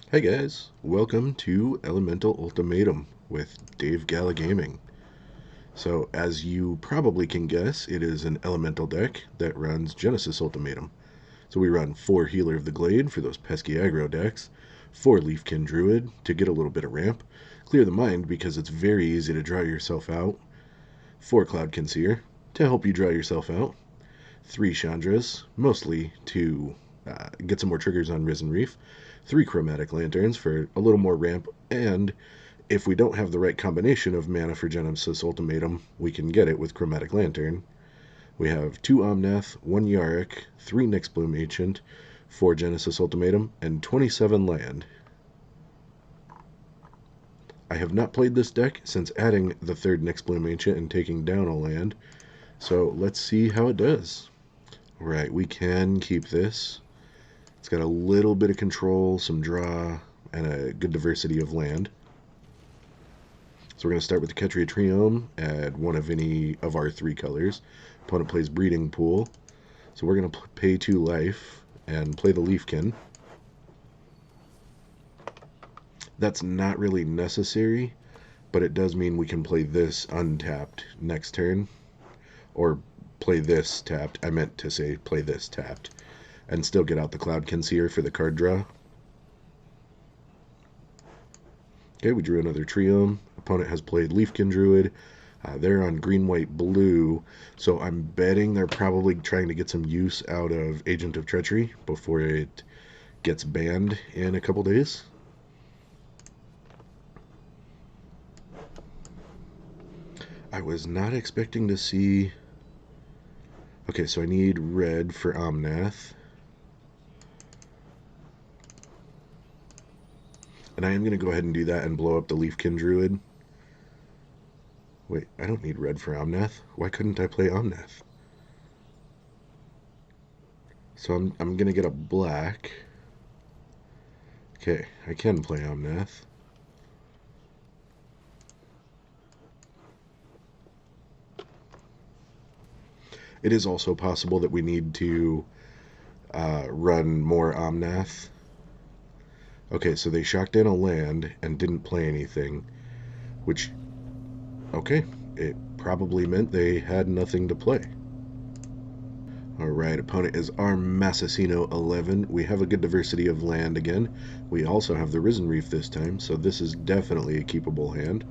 Hey guys, welcome to Elemental Ultimatum with Dave Gala Gaming. So, as you probably can guess, it is an elemental deck that runs Genesis Ultimatum. So, we run 4 Healer of the Glade for those pesky aggro decks, 4 Leafkin Druid to get a little bit of ramp, clear the mind because it's very easy to draw yourself out, 4 Cloud Conceer to help you draw yourself out, 3 Chandras, mostly to get some more triggers on Risen Reef, 3 Chromatic Lanterns for a little more ramp, and if we don't have the right combination of mana for Genesis Ultimatum, we can get it with Chromatic Lantern. We have 2 Omnath, 1 Yarick, 3 Nyxbloom Ancient, 4 Genesis Ultimatum, and 27 land. I have not played this deck since adding the 3rd Nyxbloom Ancient and taking down a land, so let's see how it does. Alright, we can keep this. It's got a little bit of control, some draw, and a good diversity of land. So we're going to start with the Ketria Triome, add one of any of our 3 colors. Opponent plays Breeding Pool. So we're going to pay 2 life and play the Leafkin. That's not really necessary, but it does mean we can play this untapped next turn. Or play this tapped. I meant to say play this tapped. And still get out the Cloud Conceer for the card draw. Okay, we drew another Triome. Opponent has played Leafkin Druid. They're on green, white, blue. So I'm betting they're probably trying to get some use out of Agent of Treachery before it gets banned in a couple days. I was not expecting to see... Okay, so I need red for Omnath. And I am going to go ahead and do that and blow up the Leafkin Druid. Wait, I don't need red for Omnath. Why couldn't I play Omnath? So I'm going to get a black. Okay, I can play Omnath. It is also possible that we need to run more Omnath. Okay, so they shocked in a land and didn't play anything, which, okay, it probably meant they had nothing to play. Alright, opponent is Armasasino 11. We have a good diversity of land again. We also have the Risen Reef this time, so this is definitely a keepable hand.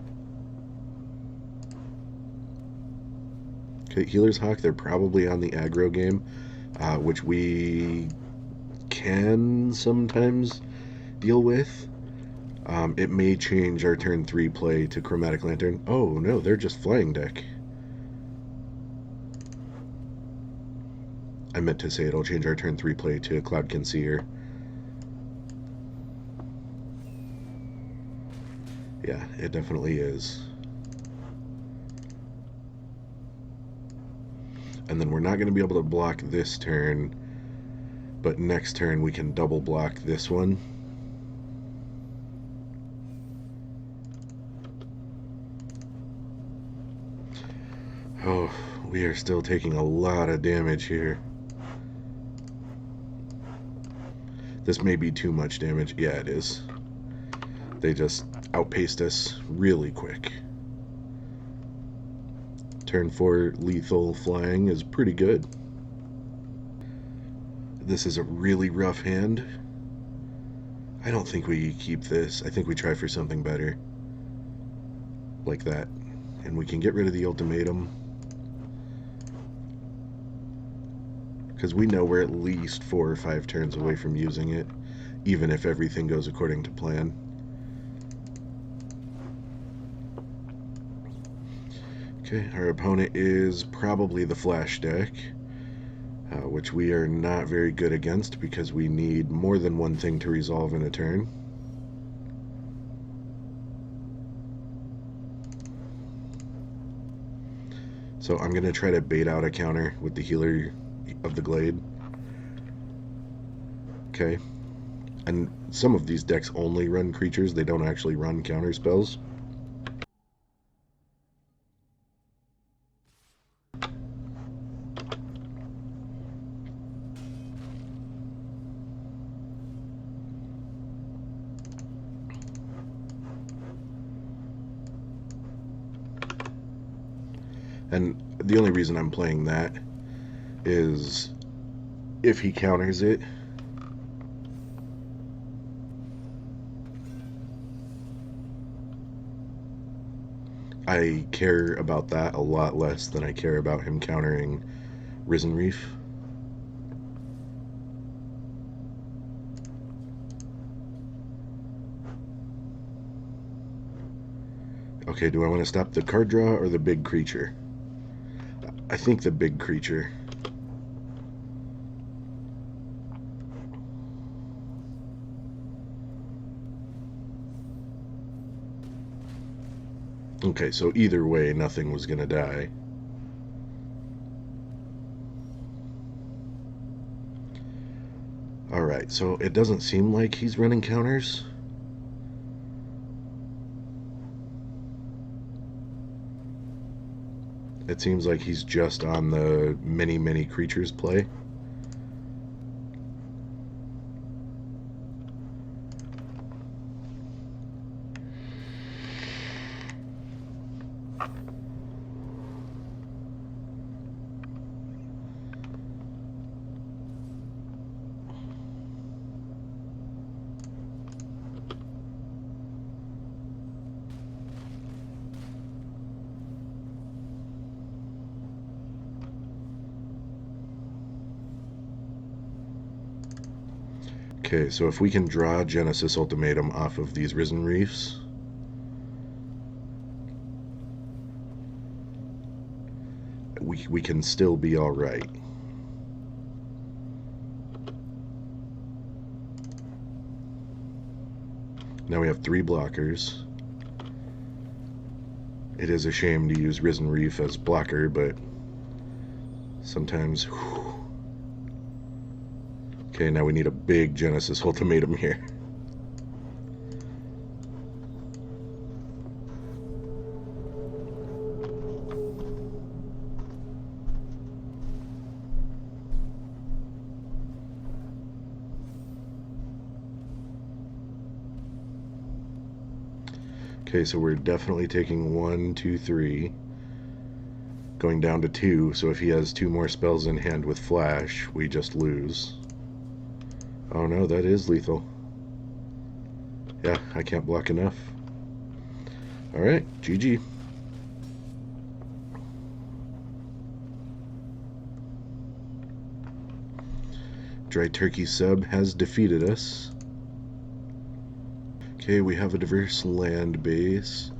Okay, Healer's Hawk, they're probably on the aggro game, which we can sometimes deal with. It may change our turn 3 play to Chromatic Lantern. Oh no, they're just flying deck. I meant to say it'll change our turn 3 play to Cloud Conceer. Yeah, it definitely is. And then we're not going to be able to block this turn, but next turn we can double block this one. Oh, we are still taking a lot of damage here. This may be too much damage. Yeah, it is. They just outpaced us really quick. Turn 4 lethal flying is pretty good. This is a really rough hand. I don't think we keep this. I think we try for something better. Like that. And we can get rid of the Ultimatum. Because we know we're at least 4 or 5 turns away from using it, even if everything goes according to plan. Okay, our opponent is probably the Flash deck, which we are not very good against because we need more than one thing to resolve in a turn. So I'm going to try to bait out a counter with the Healer of the Glade. Okay. And some of these decks only run creatures, they don't actually run counter spells. And the only reason I'm playing that is if he counters it, I care about that a lot less than I care about him countering Risen Reef. Okay, do I want to stop the card draw or the big creature? I think the big creature. Okay, so either way, nothing was going to die. Alright, so it doesn't seem like he's running counters. It seems like he's just on the many, many creatures play. Okay, so if we can draw Genesis Ultimatum off of these Risen Reefs, we can still be alright. Now we have 3 blockers. It is a shame to use Risen Reef as blocker, but sometimes... Whew. Okay, now we need a big Genesis Ultimatum here. Okay, so we're definitely taking 1, 2, 3. Going down to 2, so if he has 2 more spells in hand with Flash, we just lose. Oh no, that is lethal. Yeah, I can't block enough. Alright, GG. Dry Turkey Sub has defeated us. Okay, we have a diverse land base.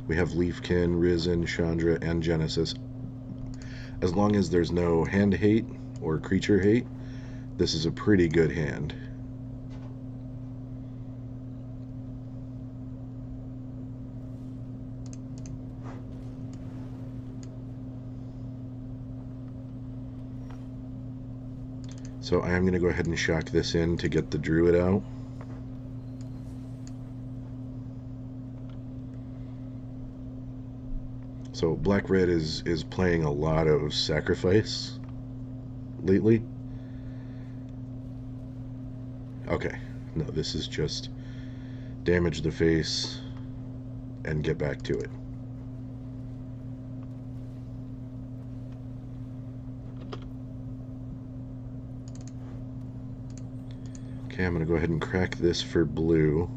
We have Leafkin, Risen, Chandra, and Genesis. As long as there's no hand hate or creature hate, this is a pretty good hand. So I am going to go ahead and shock this in to get the Druid out. So Black-Red is playing a lot of Sacrifice lately. Okay, no, this is just damage the face and get back to it. Okay, I'm going to go ahead and crack this for blue.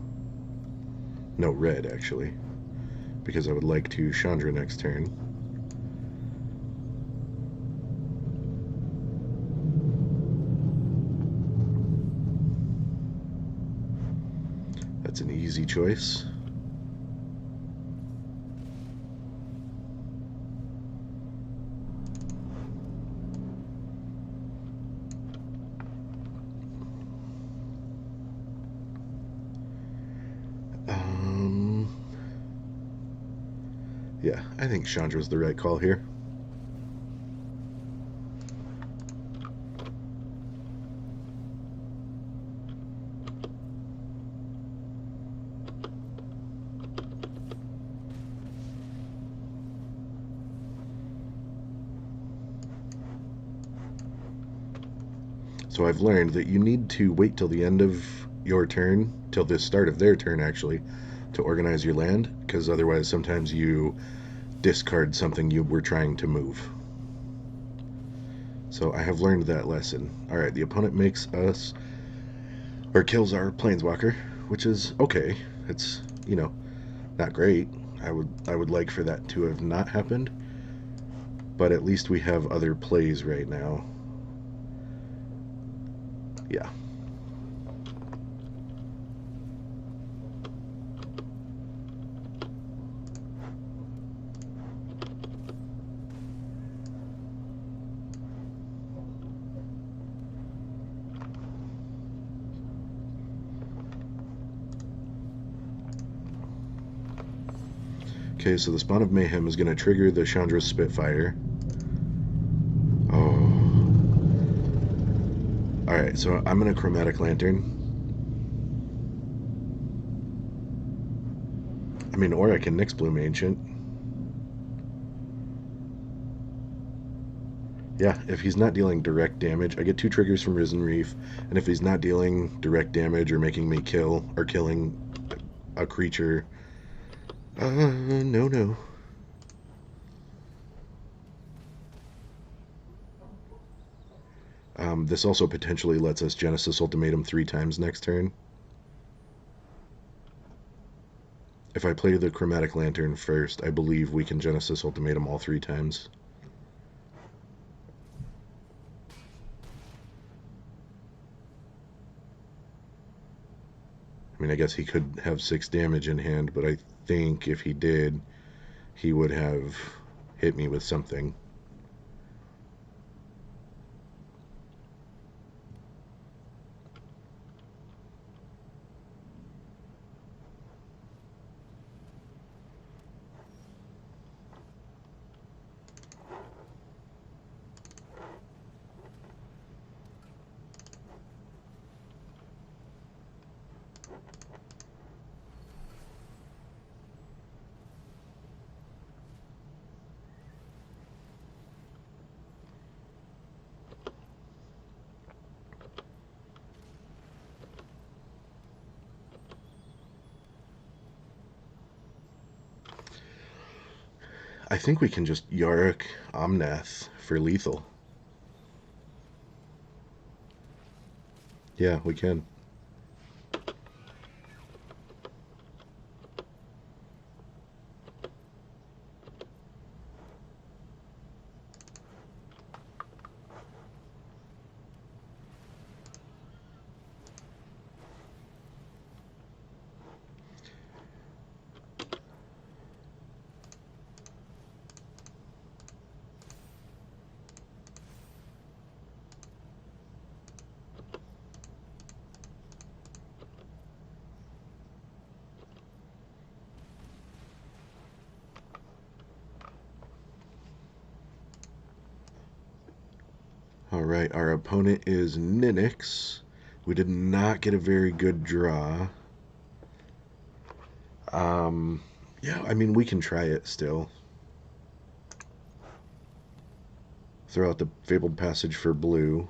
No, red, actually. Because I would like to Chandra next turn. That's an easy choice. Yeah, I think Chandra's the right call here. So I've learned that you need to wait till the end of your turn, till the start of their turn actually, to organize your land, because otherwise sometimes you discard something you were trying to move. So I have learned that lesson. Alright, the opponent makes us, or kills our planeswalker, which is okay. It's, not great. I would like for that to have not happened, but at least we have other plays right now. Yeah. Okay, so the Spawn of Mayhem is going to trigger the Chandra's Spitfire. Oh. Alright, so I'm going to Chromatic Lantern. I mean, or I can Nyx Bloom Ancient. Yeah, if he's not dealing direct damage, I get 2 triggers from Risen Reef, and if he's not dealing direct damage or making me kill, or killing a creature, no. This also potentially lets us Genesis Ultimatum 3 times next turn. If I play the Chromatic Lantern first, I believe we can Genesis Ultimatum all 3 times. I mean, I guess he could have 6 damage in hand, but I think if he did, he would have hit me with something. I think we can just Yarick Omnath for lethal. Yeah, we can. Alright, our opponent is Ninix. We did not get a very good draw. Yeah, I mean, we can try it still. Throw out the Fabled Passage for blue.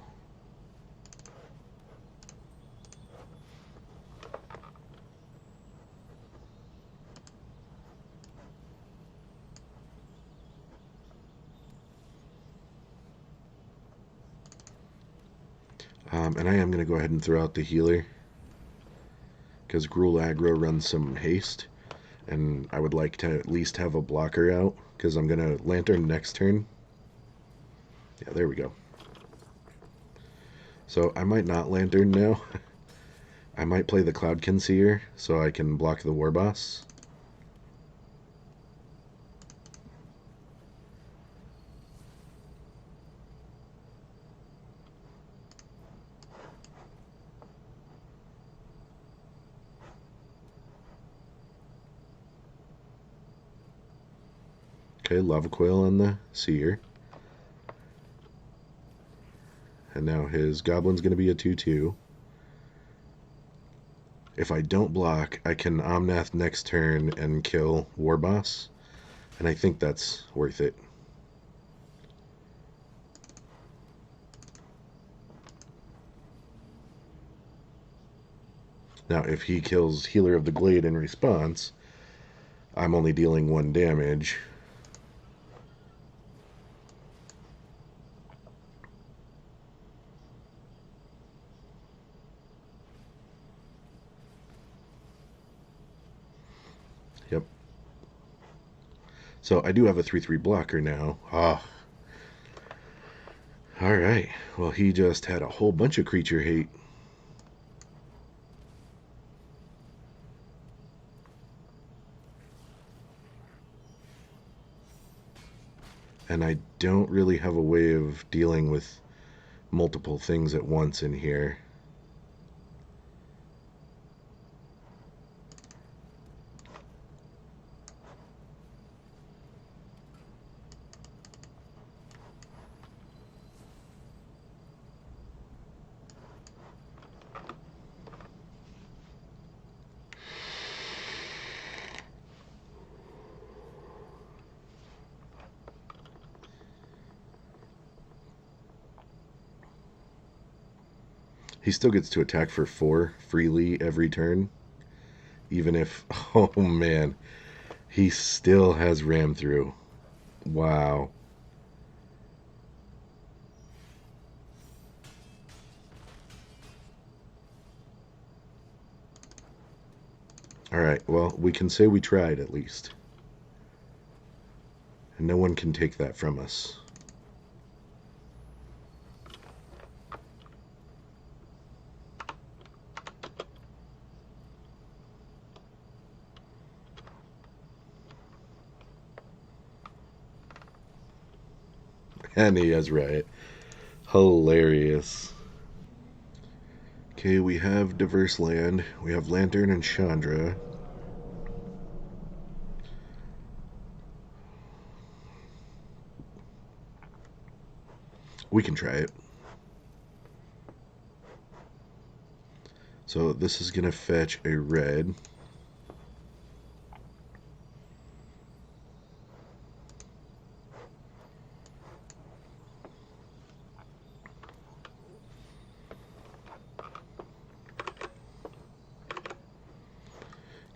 And I am going to go ahead and throw out the healer, because Gruul Aggro runs some haste, and I would like to at least have a blocker out, because I'm going to Lantern next turn. Yeah, there we go. So I might not Lantern now. I might play the Cloudkin Seer, so I can block the War Boss. Okay, Lava Coil on the Seer. And now his Goblin's going to be a 2/2. If I don't block, I can Omnath next turn and kill War Boss. And I think that's worth it. Now, if he kills Healer of the Glade in response, I'm only dealing 1 damage. Yep. So I do have a 3/3 blocker now. Ah. Alright. Well, he just had a whole bunch of creature hate. And I don't really have a way of dealing with multiple things at once in here. He still gets to attack for 4 freely every turn. Even if, oh man, he still has ram through. Wow. Alright, well, we can say we tried at least. And no one can take that from us. And he has riot. Hilarious. Okay, we have diverse land. We have Lantern and Chandra. We can try it. So this is going to fetch a red.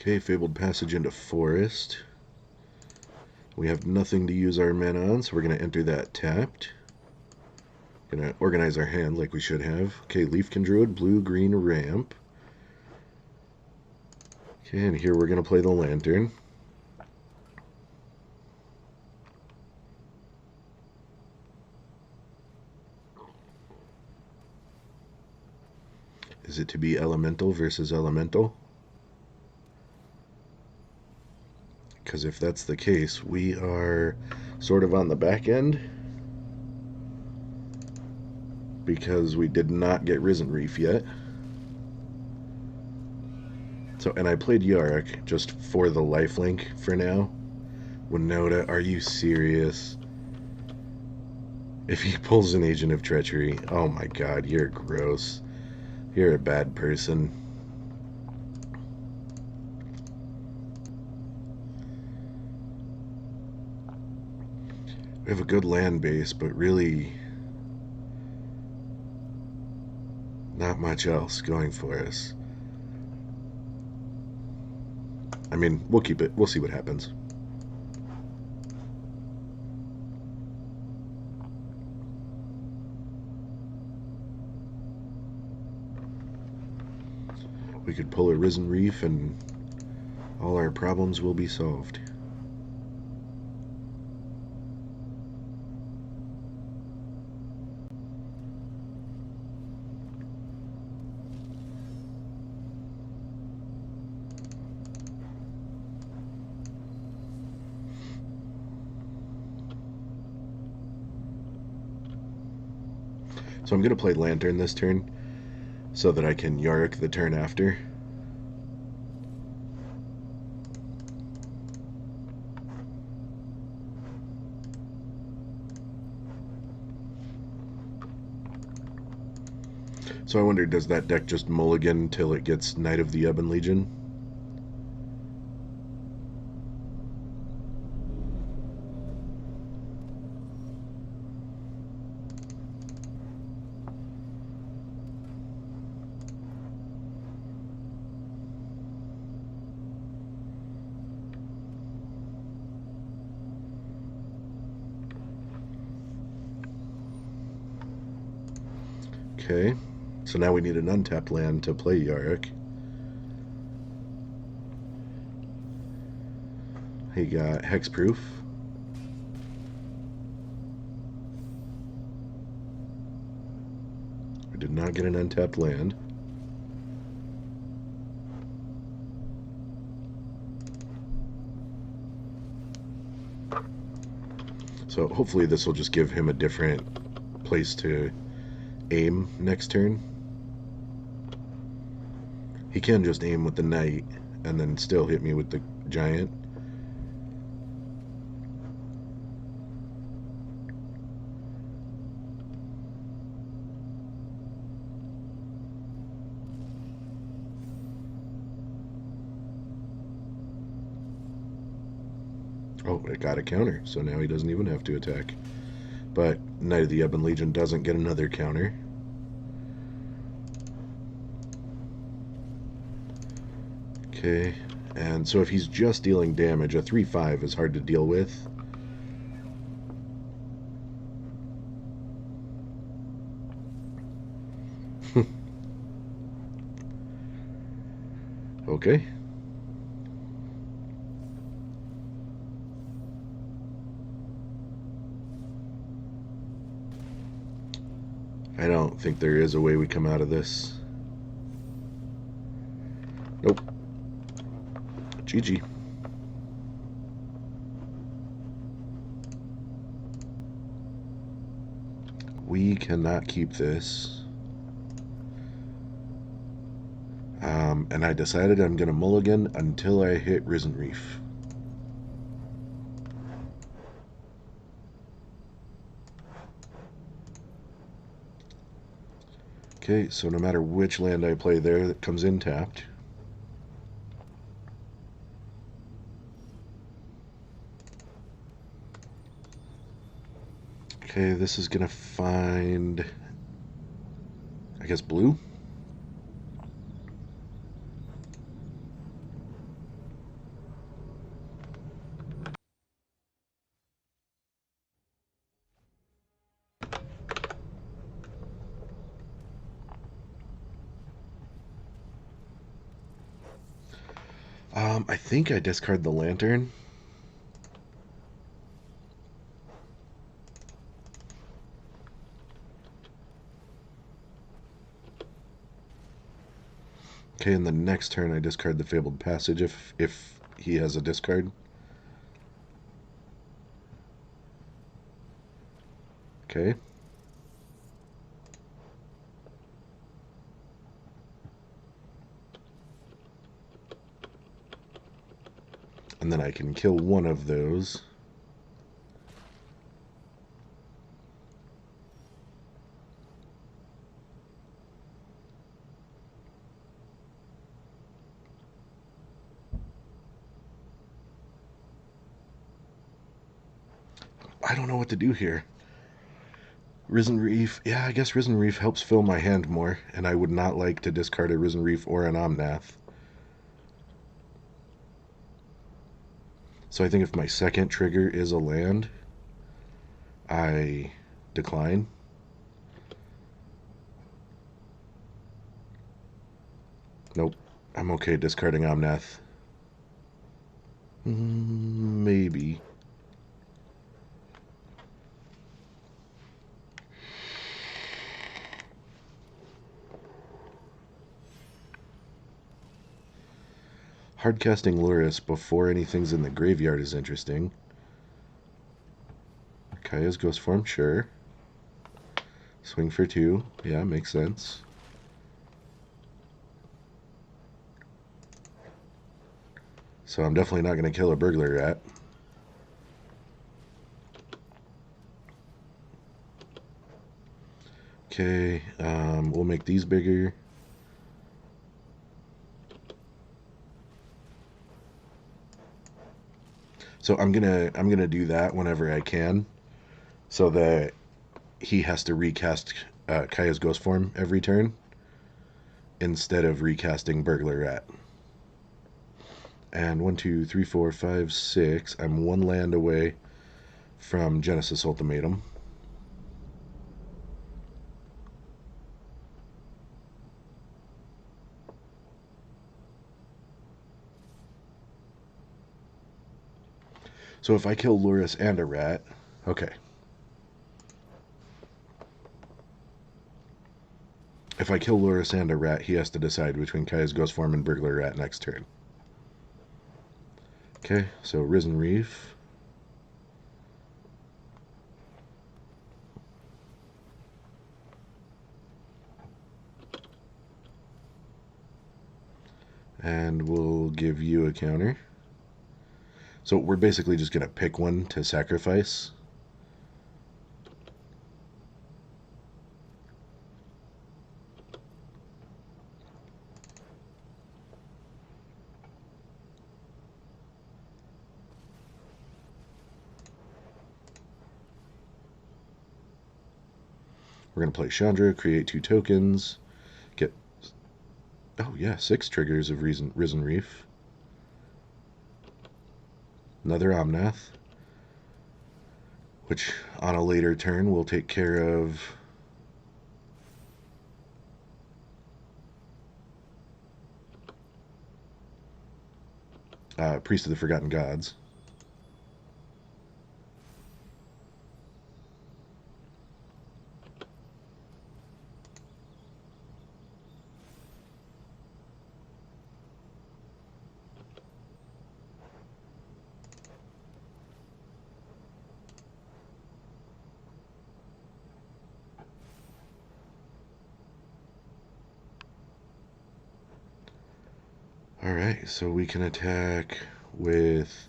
Okay, Fabled Passage into Forest. We have nothing to use our mana on, so we're going to enter that tapped. Going to organize our hand like we should have. Okay, Leafkin Druid, blue, green, ramp. Okay, and here we're going to play the Lantern. Is it to be elemental versus elemental? Because if that's the case, we are sort of on the back end. Because we did not get Risen Reef yet. So, and I played Yarok just for the lifelink for now. Winota, are you serious? If he pulls an Agent of Treachery, oh my god, you're gross. You're a bad person. We have a good land base, but really not much else going for us. I mean, we'll keep it. We'll see what happens. We could pull a Risen Reef and all our problems will be solved. So I'm going to play Lantern this turn so that I can Yarok the turn after. So I wonder, does that deck just mulligan till it gets Knight of the Ebon Legion? Okay, so now we need an untapped land to play Yarok. He got hexproof. We did not get an untapped land. So hopefully this will just give him a different place to aim next turn. He can just aim with the knight and then still hit me with the giant. Oh, it got a counter, so now he doesn't even have to attack. But Knight of the Ebon Legion doesn't get another counter. Okay, and so if he's just dealing damage, a 3/5 is hard to deal with. Okay. I don't think there is a way we come out of this. Nope. GG. We cannot keep this. And I decided I'm going to mulligan until I hit Risen Reef. Okay, so no matter which land I play there, that comes in tapped. Okay, this is going to find, I guess, blue. I think I discard the lantern. Okay, in the next turn I discard the Fabled Passage if he has a discard. Okay. And then I can kill one of those. I don't know what to do here. Risen Reef, yeah, I guess Risen Reef helps fill my hand more, and I would not like to discard a Risen Reef or an Omnath. So I think if my second trigger is a land, I decline. Nope, I'm okay discarding Omnath. Maybe. Hardcasting Lurrus before anything's in the graveyard is interesting. Kaya's Ghost Form, sure. Swing for 2, yeah, makes sense. So I'm definitely not going to kill a Burglar Rat. Okay, we'll make these bigger. So I'm gonna do that whenever I can, so that he has to recast Kaya's Ghost Form every turn instead of recasting Burglar Rat. And 1, 2, 3, 4, 5, 6. I'm one land away from Genesis Ultimatum. So if I kill Luris and a rat, okay. If I kill Luris and a rat, he has to decide between Kaya's Ghost Form and Burglar Rat next turn. Okay, so Risen Reef. And we'll give you a counter. So we're basically just going to pick one to sacrifice. We're going to play Chandra, create 2 tokens, get, oh yeah, 6 triggers of Risen Reef. Another Omnath, which on a later turn will take care of Priest of the Forgotten Gods. Alright, so we can attack with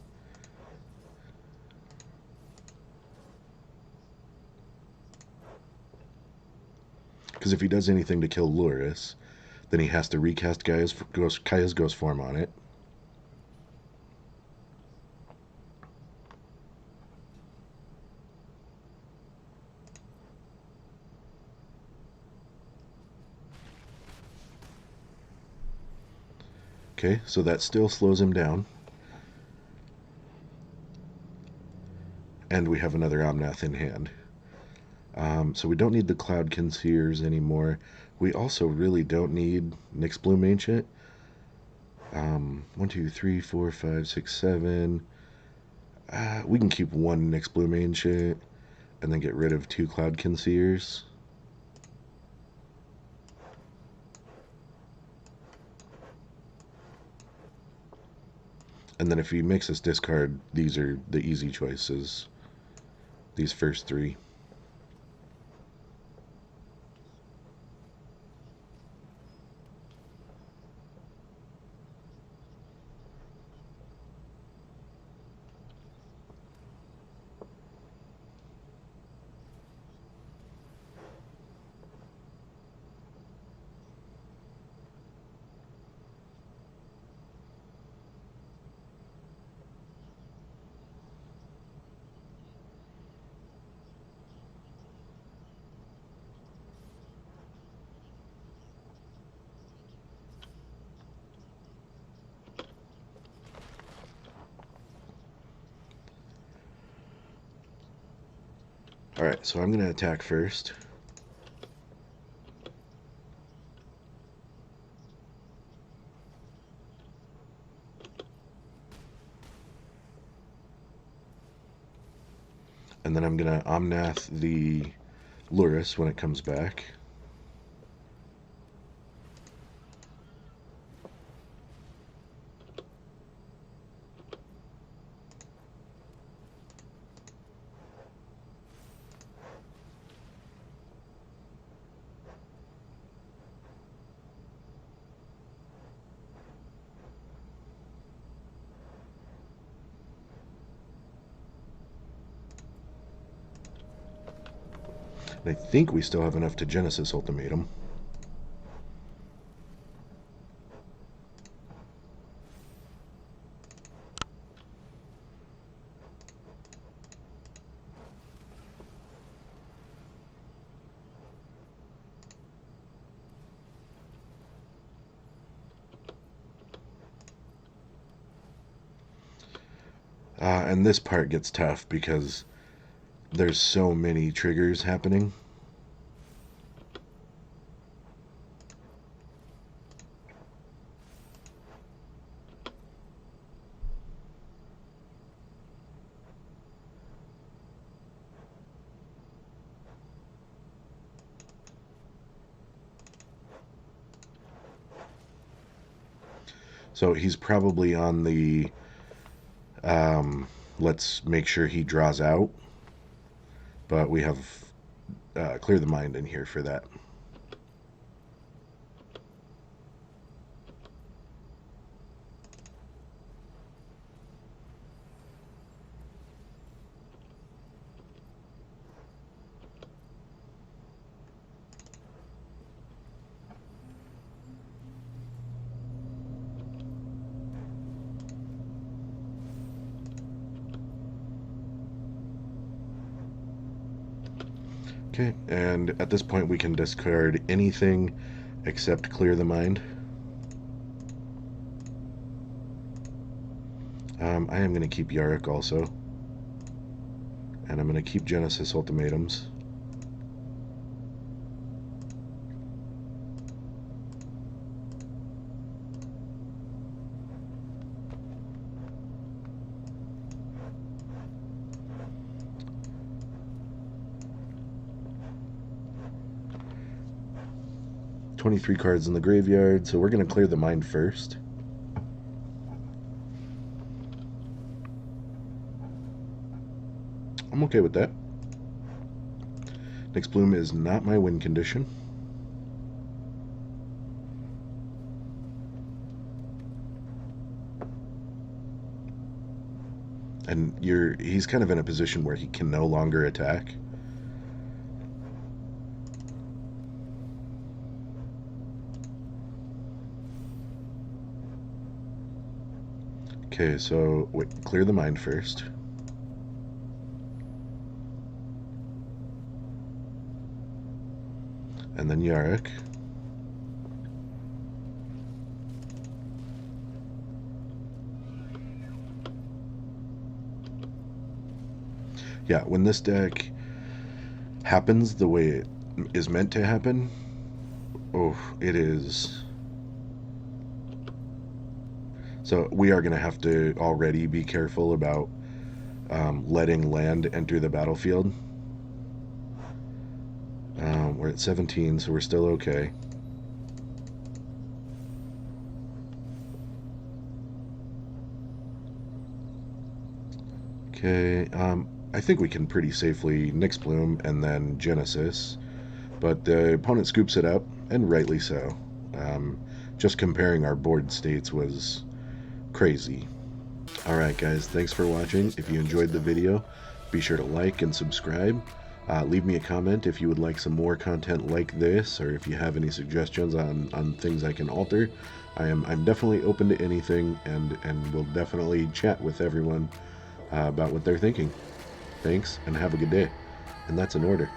because if he does anything to kill Luris, then he has to recast Kaya's Ghost Form on it. Okay, so that still slows him down. And we have another Omnath in hand. So we don't need the Cloud Conceers anymore. We also really don't need Nyx Bloom Ancient. 1, 2, 3, 4, 5, 6, 7. We can keep 1 Nyx Bloom Ancient and then get rid of 2 Cloud Conceers. And then if he makes us discard, these are the easy choices. These first 3. Alright, so I'm going to attack first. And then I'm going to Omnath the Luris when it comes back. And I think we still have enough to Genesis Ultimatum. And this part gets tough because there's so many triggers happening. So he's probably on the let's make sure he draws out, but we have clear the mind in here for that. Okay, and at this point we can discard anything except clear the mind. I am going to keep Yarrick also. And I'm going to keep Genesis Ultimatums. "23 cards in the graveyard, so we're going to clear the mind first. I'm okay with that. Next bloom is not my win condition. And he's kind of in a position where he can no longer attack. Okay, so wait, clear the mind first. And then Yarrick. Yeah, when this deck happens the way it is meant to happen, oh, it is. So we are going to have to already be careful about letting land enter the battlefield. We're at 17, so we're still okay. Okay, I think we can pretty safely Nyx Bloom and then Genesis, but the opponent scoops it up, and rightly so. Just comparing our board states was crazy. Alright guys, thanks for watching. If you enjoyed the video, be sure to like and subscribe. Leave me a comment if you would like some more content like this, or if you have any suggestions on things I can alter. I'm definitely open to anything, and will definitely chat with everyone about what they're thinking. Thanks, and have a good day. And that's an order.